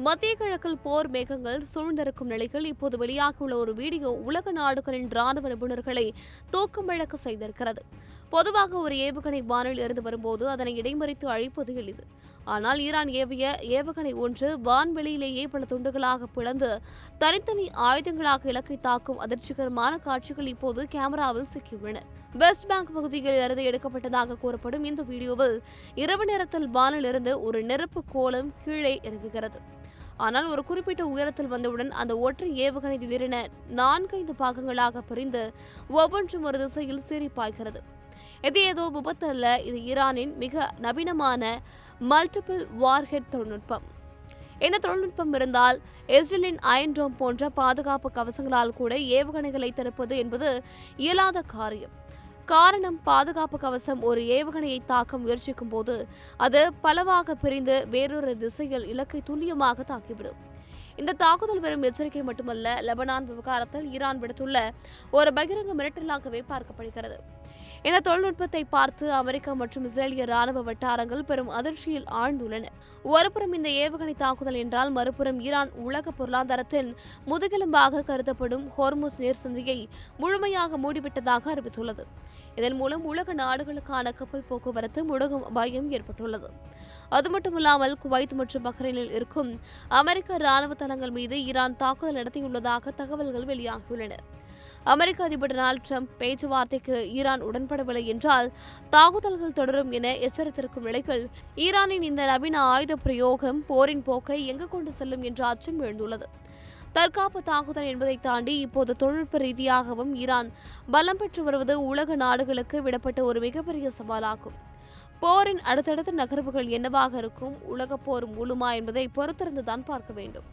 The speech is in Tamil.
மத்திய கிழக்கில் போர் மேகங்கள் சூழ்ந்திருக்கும் நிலையில் இப்போது வெளியாகியுள்ள ஒரு வீடியோ உலக நாடுகளின் ராணுவ நிபுணர்களை தூக்கமிழக்க செய்திருக்கிறது. பொதுவாக ஒரு ஏவுகணை வானில் இருந்து வரும்போது அதனை இடைமறித்து அழிப்பது எளிது. ஆனால் ஈரான் ஏவிய ஏவுகணை ஒன்று வான்வெளியிலேயே பல துண்டுகளாக பிளந்து தனித்தனி ஆயுதங்களாக இலக்கை தாக்கும் அதிர்ச்சிகரமான காட்சிகள் இப்போது கேமராவில் சிக்கியுள்ளன. வெஸ்ட் பேங்க் பகுதியில் இருந்து எடுக்கப்பட்டதாக கூறப்படும் இந்த வீடியோவில் இரவு நேரத்தில் வானில் இருந்து ஒரு நெருப்பு கோலம் கீழே இறங்குகிறது. ஆனால் ஒரு குறிப்பிட்ட உயரத்தில் வந்தவுடன் அந்த ஒற்றை ஏவுகணை திடீரென 4-5 பாகங்களாக பிரிந்து ஒவ்வொன்றும் ஒரு திசையில் சீறி பாய்கிறது. இது ஏதோ விபத்து அல்ல, இது ஈரானின் மிக நவீனமான மல்டிபிள் வார்ஹெட் தொழில்நுட்பம். இந்த தொழில்நுட்பம் இருந்தால் இஸ்ரேலின் அயன் டோம் போன்ற பாதுகாப்பு கவசங்களால் கூட ஏவுகணைகளை தடுப்பது என்பது இயலாத காரியம். காரணம், பாதுகாப்பு கவசம் ஒரு ஏவுகணையை தாக்க முயற்சிக்கும் போது அது பலவாக பிரிந்து வேறொரு திசையில் இலக்கை துல்லியமாக தாக்கிவிடும். இந்த தாக்குதல் வெறும் எச்சரிக்கை மட்டுமல்ல, லெபனான் விவகாரத்தில் ஈரான் விடுத்துள்ள ஒரு பகிரங்க மிரட்டலாகவே பார்க்கப்படுகிறது. இந்த தொழில்நுட்பத்தை பார்த்து அமெரிக்கா மற்றும் இஸ்ரேலிய ராணுவ வட்டாரங்கள் பெரும் அதிர்ச்சியில் ஆழ்ந்துள்ளன. ஒருபுறம் இந்த ஏவுகணை தாக்குதல் என்றால், மறுபுறம் ஈரான் உலக பொருளாதாரத்தின் முதுகெலும்பாக கருதப்படும் ஹோர்முஸ் நீர்சந்தியை முழுமையாக மூடிவிட்டதாக அறிவித்துள்ளது. இதன் மூலம் உலக நாடுகளுக்கான கப்பல் போக்குவரத்து முடங்கும் அபாயம் ஏற்பட்டுள்ளது. அது மட்டுமில்லாமல் குவைத் மற்றும் பஹ்ரைனில் இருக்கும் அமெரிக்க ராணுவ தளங்கள் மீது ஈரான் தாக்குதல் நடத்தியுள்ளதாக தகவல்கள் வெளியாகியுள்ளன. அமெரிக்க அதிபர் டொனால்டு டிரம்ப் பேச்சுவார்த்தைக்கு ஈரான் உடன்படவில்லை என்றால் தாக்குதல்கள் தொடரும் என எச்சரித்திருக்கும் நிலையில் ஈரானின் இந்த நவீன ஆயுத பிரயோகம் போரின் போக்கை எங்கு கொண்டு செல்லும் என்ற அச்சம் எழுந்துள்ளது. தற்காப்பு தாக்குதல் என்பதை தாண்டி இப்போது தொழில்நுட்ப ரீதியாகவும் ஈரான் பலம் பெற்று வருவது உலக நாடுகளுக்கு விடப்பட்ட ஒரு மிகப்பெரிய சவாலாகும். போரின் அடுத்தடுத்த நகர்வுகள் என்னவாக இருக்கும், உலக போர் மூலமா என்பதை பொறுத்திருந்துதான் பார்க்க வேண்டும்.